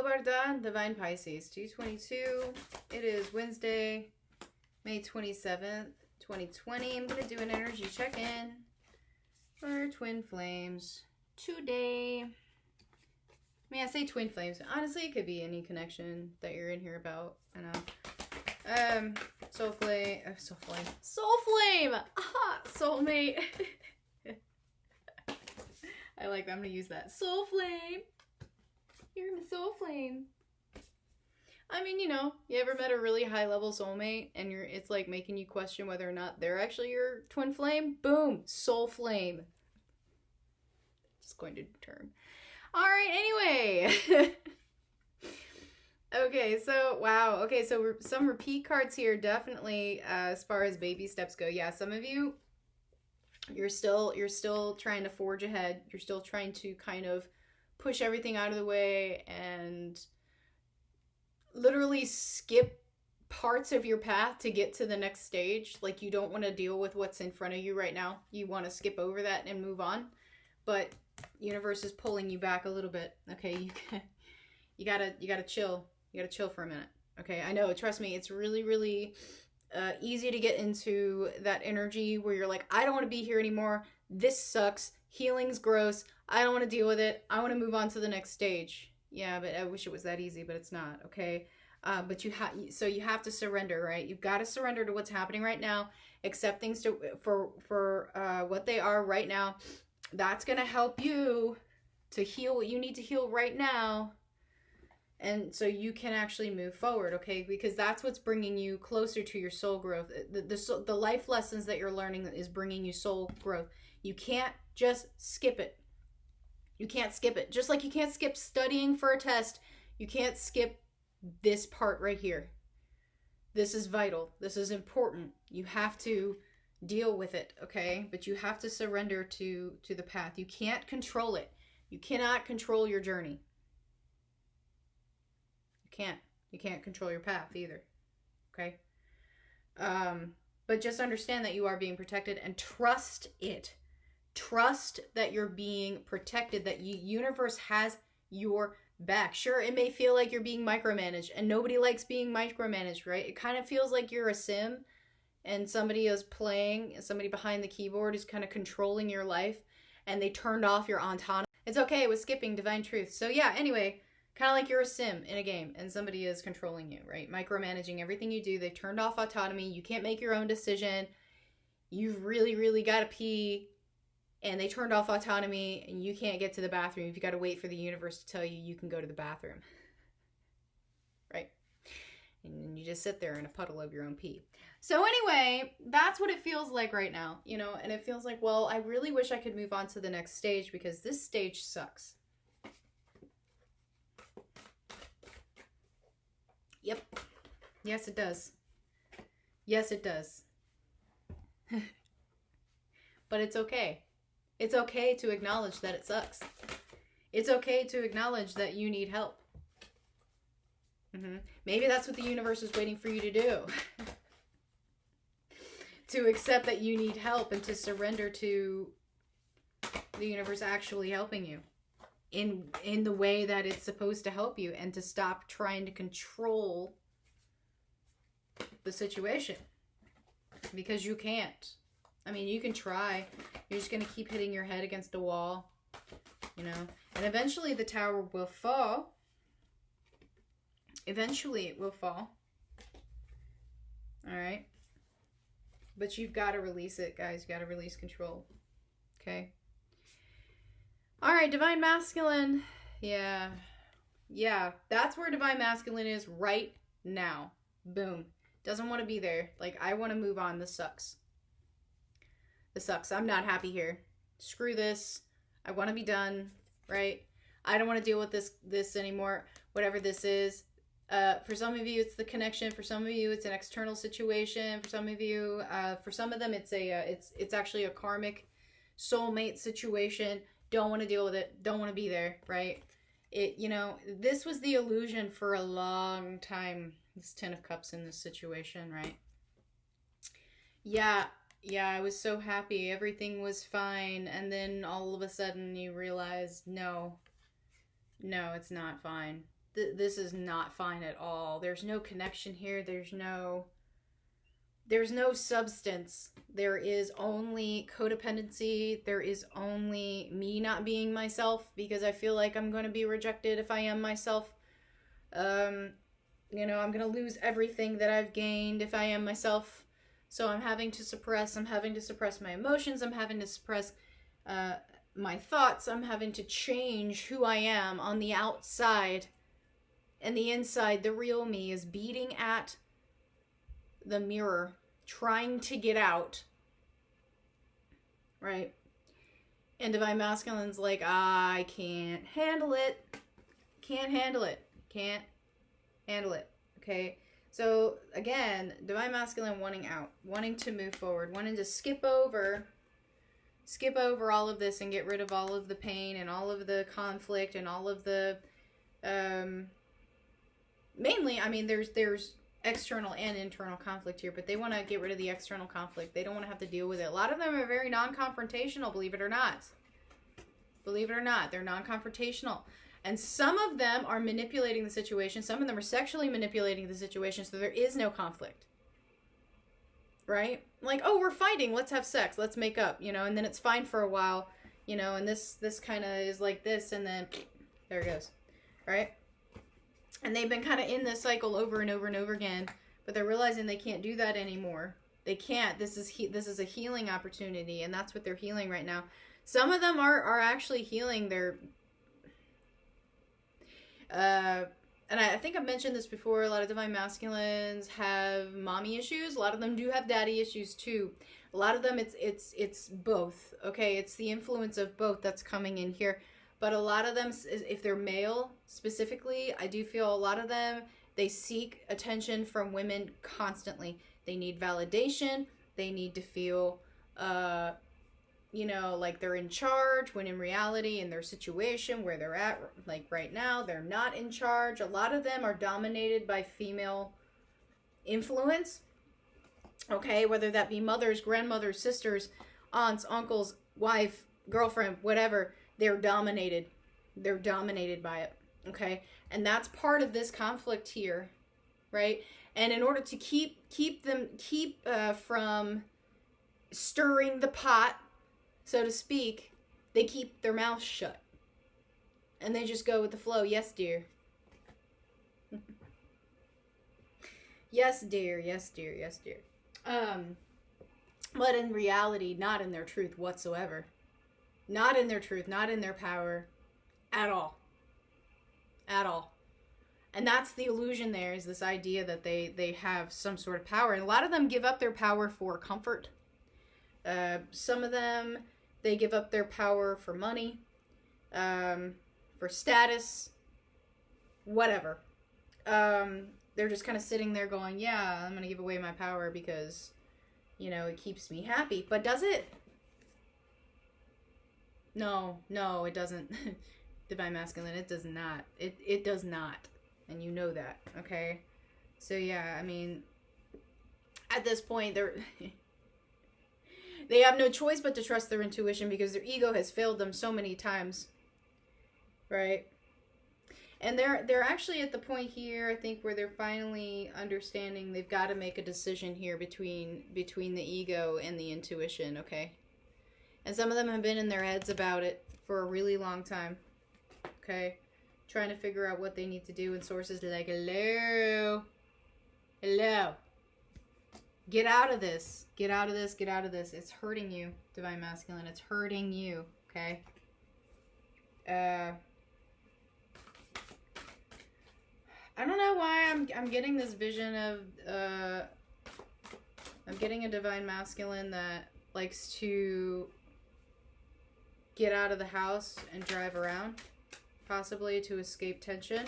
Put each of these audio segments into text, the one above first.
verdad, Divine Pisces, 222. It is Wednesday, May 27th, 2020. I'm going to do an energy check-in for Twin Flames today. I mean, I say Twin Flames. Honestly, it could be any connection that you're in here about. I know. Soul Flame. Soul Flame. Soul Flame! Aha! Soulmate. I like that. I'm going to use that. Soul Flame. You're my soul flame. I mean, you know, you ever met a really high level soulmate and it's like making you question whether or not they're actually your twin flame? Boom, soul flame. Just going to term. All right, anyway. Okay, so wow. Okay, so some repeat cards here, definitely as far as baby steps go. Yeah, some of you, you're still trying to forge ahead. You're still trying to kind of push everything out of the way and literally skip parts of your path to get to the next stage. Like, you don't want to deal with what's in front of you right now. You want to skip over that and move on. But universe is pulling you back a little bit. Okay, you gotta chill. You gotta chill for a minute. Okay, I know. Trust me, it's really easy to get into that energy where you're like, I don't want to be here anymore. This sucks. Healing's gross. I don't want to deal with it. I want to move on to the next stage. Yeah, but I wish it was that easy, but it's not, okay? But you have to surrender, right? You've got to surrender to what's happening right now. Accept things for what they are right now. That's going to help you to heal what you need to heal right now. And so you can actually move forward, okay? Because that's what's bringing you closer to your soul growth. The life lessons that you're learning is bringing you soul growth. You can't just skip it. You can't skip it. Just like you can't skip studying for a test, you can't skip this part right here. This is vital. This is important. You have to deal with it, okay? But you have to surrender to the path. You can't control it. You cannot control your journey. You can't control your path either, okay? But just understand that you are being protected and trust it. Trust that you're being protected, that universe has your back. Sure, it may feel like you're being micromanaged, and nobody likes being micromanaged, right? It kind of feels like you're a sim and somebody is playing, somebody behind the keyboard is kind of controlling your life, and they turned off your autonomy. It's okay with skipping divine truth. So yeah, anyway, kind of like you're a sim in a game and somebody is controlling you, right? Micromanaging everything you do. They turned off autonomy. You can't make your own decision. You've really got to pee. And they turned off autonomy and you can't get to the bathroom. You've got to wait for the universe to tell you you can go to the bathroom. Right? And then you just sit there in a puddle of your own pee. So anyway, that's what it feels like right now. You know, and it feels like, well, I really wish I could move on to the next stage because this stage sucks. Yep. Yes, it does. Yes, it does. But it's okay. It's okay to acknowledge that it sucks. It's okay to acknowledge that you need help. Maybe that's what the universe is waiting for you to do. To accept that you need help and to surrender to the universe actually helping you in the way that it's supposed to help you, and to stop trying to control the situation. Because you can't. I mean, you can try. You're just going to keep hitting your head against a wall, you know. And eventually the tower will fall. Eventually it will fall. All right. But you've got to release it, guys. You got to release control. Okay. All right, Divine Masculine. Yeah. Yeah, that's where Divine Masculine is right now. Boom. Doesn't want to be there. Like, I want to move on. This sucks. This sucks. I'm not happy here. Screw this. I want to be done, right? I don't want to deal with this anymore, whatever this is. For some of you, it's the connection. For some of you, it's an external situation. For some of you, for some of them, it's actually a karmic soulmate situation. Don't want to deal with it. Don't want to be there, right? You know, this was the illusion for a long time. This 10 of Cups in this situation, right? Yeah, I was so happy. Everything was fine. And then all of a sudden you realize, no, it's not fine. this is not fine at all. There's no connection here. There's no substance. There is only codependency. There is only me not being myself because I feel like I'm going to be rejected if I am myself. You know, I'm going to lose everything that I've gained if I am myself. So I'm having to suppress my emotions. I'm having to suppress my thoughts. I'm having to change who I am on the outside. And the inside, the real me, is beating at the mirror, trying to get out. Right? And Divine Masculine's like, I can't handle it. Can't handle it. Can't handle it. Okay? So, again, Divine Masculine wanting out. Wanting to move forward. Wanting to skip over all of this and get rid of all of the pain and all of the conflict and all of the... mainly, I mean, there's external and internal conflict here, but they want to get rid of the external conflict. They don't want to have to deal with it. A lot of them are very non-confrontational, believe it or not. Believe it or not, they're non-confrontational. And some of them are manipulating the situation. Some of them are sexually manipulating the situation, so there is no conflict. Right? Like, oh, we're fighting, let's have sex, let's make up, you know, and then it's fine for a while, you know, and this kind of is like this, and then there it goes. Right? And they've been kind of in this cycle over and over and over again, but they're realizing they can't do that anymore. They can't. This is a healing opportunity, and that's what they're healing right now. Some of them are actually healing their... and I think I've mentioned this before, a lot of Divine Masculines have mommy issues. A lot of them do have daddy issues too. A lot of them, it's both, okay? It's the influence of both that's coming in here. But a lot of them, if they're male specifically, I do feel a lot of them, they seek attention from women constantly. They need validation. They need to feel, you know, like they're in charge, when in reality, in their situation where they're at, like right now, they're not in charge. A lot of them are dominated by female influence. Okay, whether that be mothers, grandmothers, sisters, aunts, uncles, wife, girlfriend, whatever. They're dominated. They're dominated by it. Okay? And that's part of this conflict here. Right? And in order to keep them from stirring the pot, so to speak, they keep their mouths shut. And they just go with the flow. Yes, dear. Yes, dear. Yes, dear. Yes, dear. But in reality, not in their truth whatsoever. Not in their truth, not in their power at all. At all. And that's the illusion there, is this idea that they have some sort of power. And a lot of them give up their power for comfort. Some of them, they give up their power for money, for status, whatever. They're just kind of sitting there going, yeah, I'm going to give away my power because, you know, it keeps me happy. But does it? No, it doesn't. Divine Masculine, it does not. It does not. And you know that, okay? So yeah, I mean, at this point, they have no choice but to trust their intuition because their ego has failed them so many times. Right? And they're actually at the point here, I think, where they're finally understanding they've got to make a decision here between the ego and the intuition, okay? And some of them have been in their heads about it for a really long time. Okay? Trying to figure out what they need to do, and sources are like, hello. Hello. Get out of this. Get out of this. Get out of this. It's hurting you, Divine Masculine. It's hurting you. Okay? I don't know why I'm getting this vision of I'm getting a Divine Masculine that likes to get out of the house and drive around, possibly to escape tension.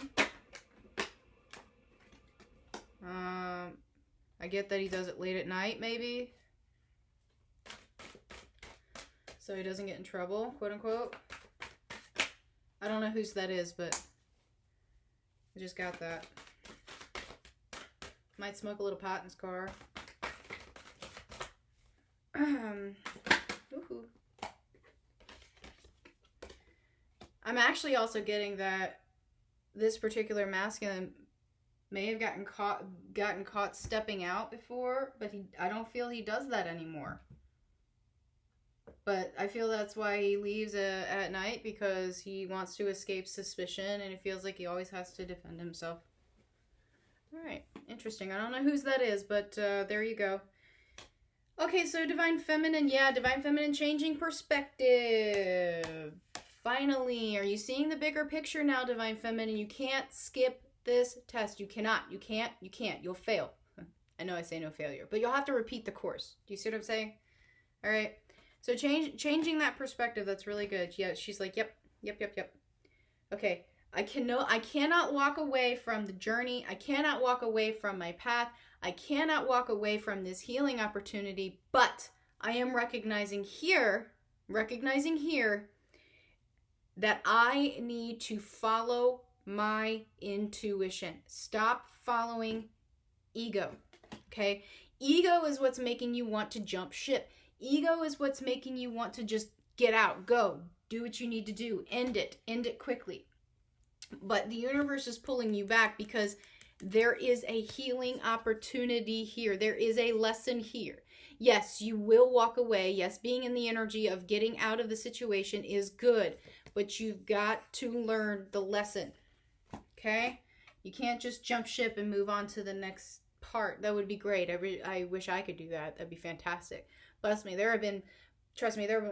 I get that he does it late at night, maybe, so he doesn't get in trouble, quote unquote. I don't know whose that is, but I just got that. Might smoke a little pot in his car. Woohoo. I'm actually also getting that this particular masculine may have gotten caught stepping out before, but I don't feel he does that anymore. But I feel that's why he leaves at night, because he wants to escape suspicion, and it feels like he always has to defend himself. All right, interesting. I don't know whose that is, but there you go. Okay, so Divine Feminine. Yeah, Divine Feminine changing perspective. Finally, are you seeing the bigger picture now, Divine Feminine? You can't skip this test. You cannot. You can't. You can't. You'll fail. I know I say no failure, but you'll have to repeat the course. Do you see what I'm saying? All right. So changing that perspective, that's really good. Yeah, she's like, yep. Okay, I cannot walk away from the journey. I cannot walk away from my path. I cannot walk away from this healing opportunity, but I am recognizing here that I need to follow my intuition. Stop following ego, okay? Ego is what's making you want to jump ship. Ego is what's making you want to just get out, go, do what you need to do, end it quickly. But the universe is pulling you back because there is a healing opportunity here. There is a lesson here. Yes, you will walk away. Yes, being in the energy of getting out of the situation is good, but you've got to learn the lesson, okay? You can't just jump ship and move on to the next part. That would be great. I wish I could do that. That'd be fantastic. Trust me, there have been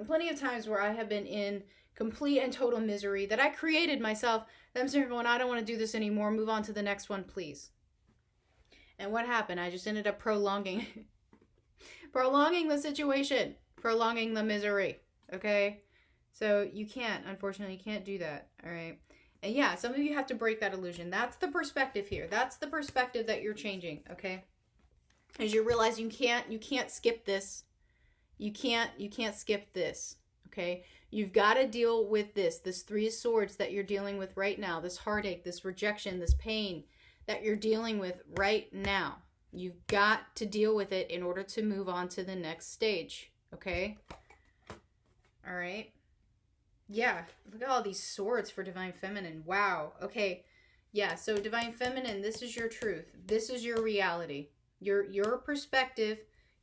plenty of times where I have been in complete and total misery that I created myself. I'm sitting going, I don't want to do this anymore. Move on to the next one, please. And what happened? I just ended up prolonging the situation, prolonging the misery. Okay? So you can't, unfortunately, you can't do that. All right? And yeah, some of you have to break that illusion. That's the perspective here. That's the perspective that you're changing. Okay? As you realize you can't skip this. You can't skip this, okay? You've got to deal with this Three of Swords that you're dealing with right now, this heartache, this rejection, this pain that you're dealing with right now. You've got to deal with it in order to move on to the next stage, okay? All right. Yeah, look at all these swords for Divine Feminine. Wow. Okay. Yeah, so Divine Feminine, this is your truth. This is your reality. Your perspective,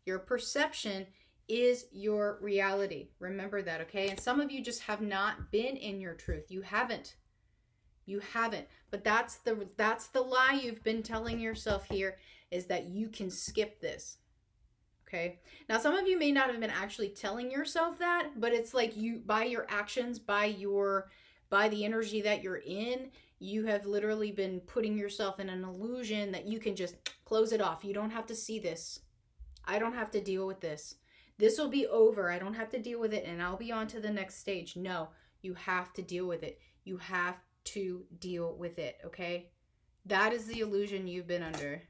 your perception is your reality. Remember that, okay? And some of you just have not been in your truth. You haven't. But that's the lie you've been telling yourself here, is that you can skip this. Okay? Now, some of you may not have been actually telling yourself that, but it's like you, by your actions, by the energy that you're in, you have literally been putting yourself in an illusion that you can just close it off. You don't have to see this. I don't have to deal with this. This will be over. I don't have to deal with it and I'll be on to the next stage. No, you have to deal with it. You have to deal with it, okay? That is the illusion you've been under.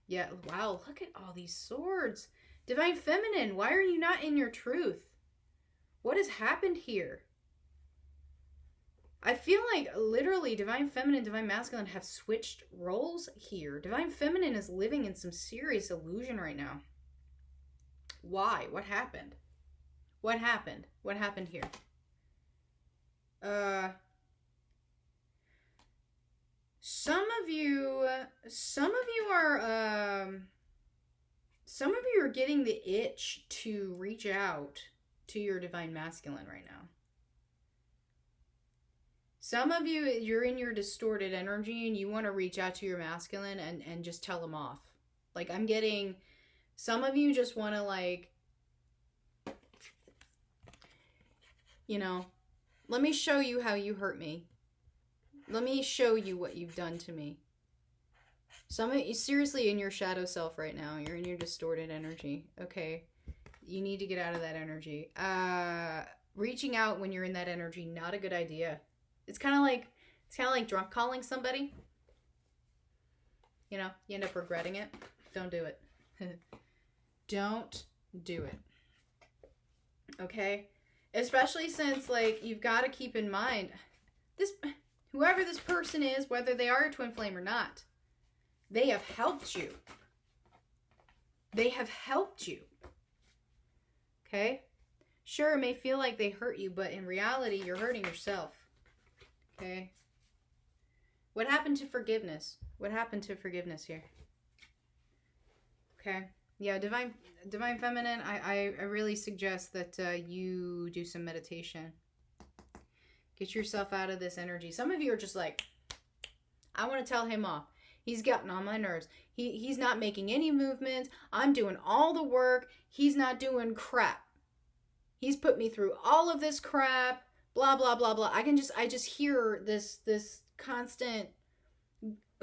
Yeah, wow, look at all these swords. Divine Feminine, why are you not in your truth? What has happened here? I feel like literally Divine Feminine, Divine Masculine have switched roles here. Divine Feminine is living in some serious illusion right now. Why? What happened? What happened? What happened here? Some of you are getting the itch to reach out to your Divine Masculine right now. Some of you, you're in your distorted energy and you want to reach out to your masculine and just tell him off. Like, I'm getting, some of you just want to, like, you know, let me show you how you hurt me. Let me show you what you've done to me. Some of you, seriously, in your shadow self right now, you're in your distorted energy. Okay, you need to get out of that energy. Reaching out when you're in that energy, not a good idea. It's kind of like drunk calling somebody. You know, you end up regretting it. Don't do it. Don't do it. Okay? Especially since, like, you've got to keep in mind, whoever this person is, whether they are a twin flame or not, they have helped you. They have helped you. Okay? Sure, it may feel like they hurt you, but in reality, you're hurting yourself. Okay? What happened to forgiveness? What happened to forgiveness here? Okay. Yeah, Divine Feminine, I really suggest that you do some meditation. Get yourself out of this energy. Some of you are just like, I want to tell him off. He's gotten on my nerves. He's not making any movements. I'm doing all the work. He's not doing crap. He's put me through all of this crap. Blah, blah, blah, blah. I just hear this constant,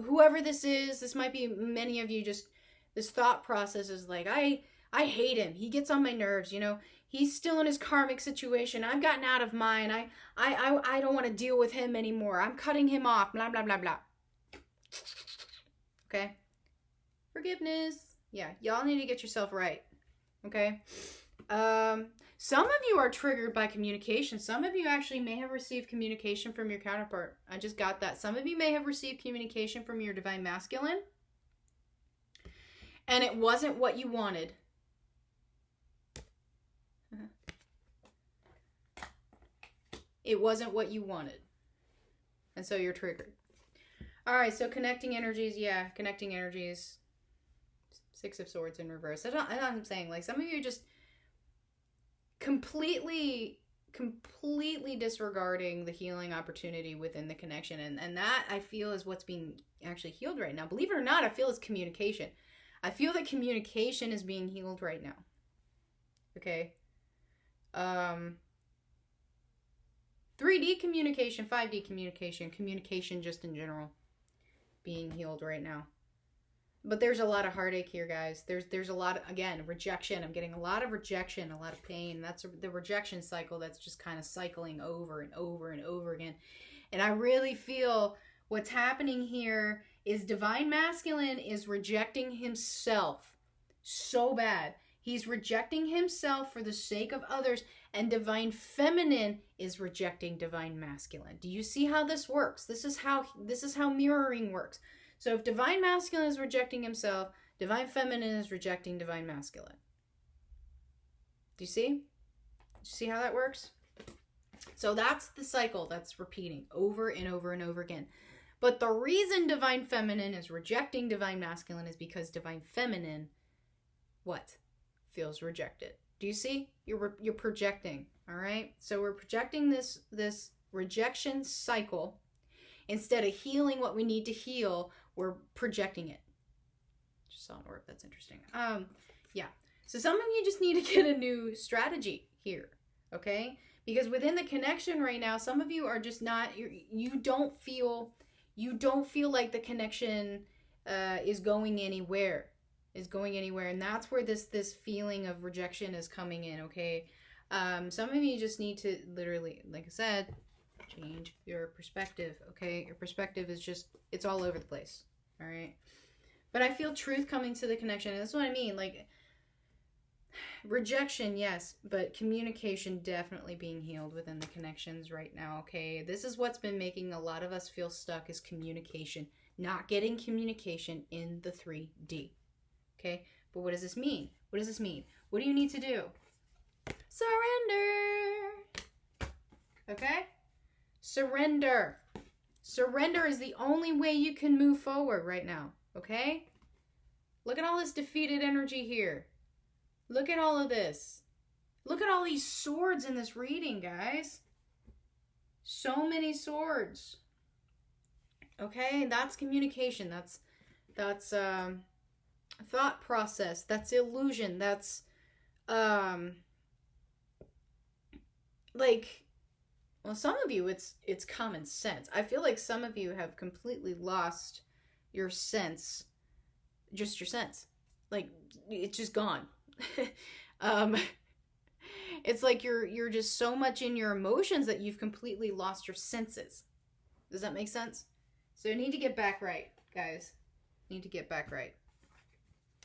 whoever this is, this might be many of you, just this thought process is like, I hate him. He gets on my nerves, you know. He's still in his karmic situation. I've gotten out of mine. I don't want to deal with him anymore. I'm cutting him off. Blah, blah, blah, blah. Okay? Forgiveness. Yeah, y'all need to get yourself right. Okay? Some of you are triggered by communication. Some of you actually may have received communication from your counterpart. I just got that. Some of you may have received communication from your Divine Masculine. And it wasn't what you wanted. It wasn't what you wanted. And so you're triggered. All right, so connecting energies. Yeah, connecting energies. Six of Swords in reverse. That's what I'm saying. Like, some of you just completely disregarding the healing opportunity within the connection. And that, I feel, is what's being actually healed right now. Believe it or not, I feel it's communication. I feel that communication is being healed right now. Okay. 3D communication, 5D communication just in general being healed right now. But there's a lot of heartache here, guys. There's a lot of, again, rejection. I'm getting a lot of rejection, a lot of pain. That's the rejection cycle that's just kind of cycling over and over and over again. And I really feel what's happening here is Divine Masculine is rejecting himself so bad. He's rejecting himself for the sake of others, and Divine Feminine is rejecting Divine Masculine. Do you see how this works? This is how mirroring works. So if Divine Masculine is rejecting himself, Divine Feminine is rejecting Divine Masculine. Do you see? Do you see how that works? So that's the cycle that's repeating over and over and over again. But the reason Divine Feminine is rejecting Divine Masculine is because Divine Feminine, what? Feels rejected. Do you see? You're projecting, all right? So we're projecting this rejection cycle. Instead of healing what we need to heal, we're projecting it. Just saw an orb. That's interesting. Yeah. So some of you just need to get a new strategy here, okay? Because within the connection right now, some of you are just not, you don't feel like the connection is going anywhere. And that's where this feeling of rejection is coming in, okay? Some of you just need to literally, like I said, change your perspective, okay? Your perspective is just, it's all over the place, all right? But I feel truth coming to the connection, and that's what I mean, like, rejection, yes, but communication definitely being healed within the connections right now, okay? This is what's been making a lot of us feel stuck, is communication. Not getting communication in the 3D, okay? But what does this mean? What does this mean? What do you need to do? Surrender, okay? Surrender. Surrender is the only way you can move forward right now, okay? Look at all this defeated energy here. Look at all of this. Look at all these swords in this reading, guys. So many swords. Okay, that's communication. That's thought process. That's illusion. That's like, well, some of you it's common sense. I feel like some of you have completely lost your sense, just your sense. Like, it's just gone. It's like you're just so much in your emotions that you've completely lost your senses. Does that make sense? So you need to get back right, guys. Need to get back right.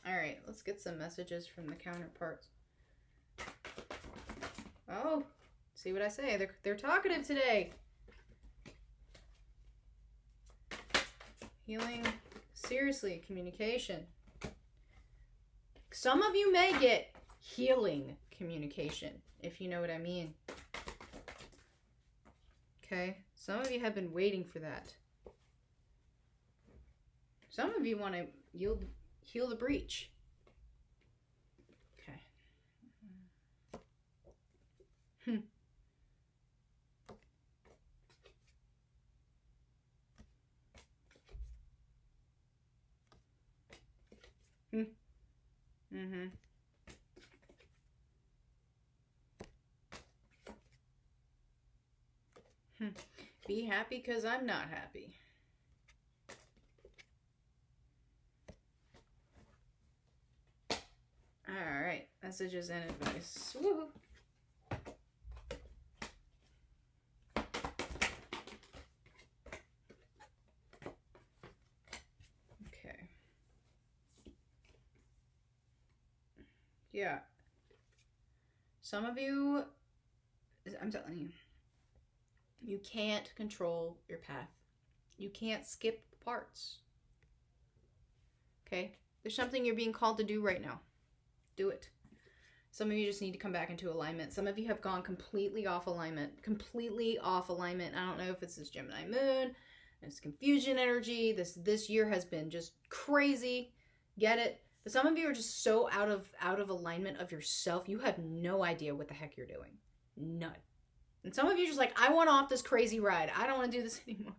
All right, let's get some messages from the counterparts. Oh, see what I say? They're talkative today. Healing, seriously, communication. Some of you may get healing communication, if you know what I mean. Okay, some of you have been waiting for that. Some of you want to heal the breach. Okay. Mm-hmm. Be happy because I'm not happy. All right, messages and advice. Woo. Okay. Yeah. Some of you, I'm telling you, you can't control your path. You can't skip parts. Okay? There's something you're being called to do right now. Do it. Some of you just need to come back into alignment. Some of you have gone completely off alignment. Completely off alignment. I don't know if it's this Gemini moon. It's confusion energy. This year has been just crazy. Get it? But some of you are just so out of alignment of yourself. You have no idea what the heck you're doing. None. And some of you are just like, I want off this crazy ride. I don't want to do this anymore.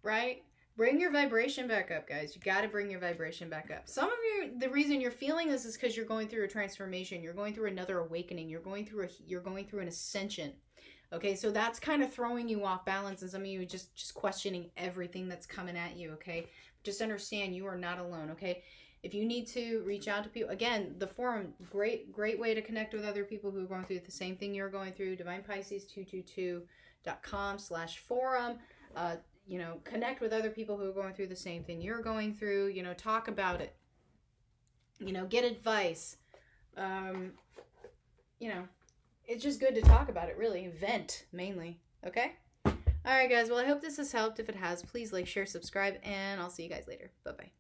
Right? Bring your vibration back up, guys. You got to bring your vibration back up. Some of you, the reason you're feeling this is because you're going through a transformation. You're going through another awakening. You're going through an ascension. Okay, so that's kind of throwing you off balance, and some of you are just questioning everything that's coming at you. Okay, just understand you are not alone. Okay, if you need to reach out to people, again, the forum, great way to connect with other people who are going through the same thing you're going through. DivinePisces222.com/forum. You know, connect with other people who are going through the same thing you're going through. You know, talk about it. You know, get advice. You know, it's just good to talk about it, really. Vent, mainly. Okay? All right, guys. Well, I hope this has helped. If it has, please like, share, subscribe, and I'll see you guys later. Bye-bye.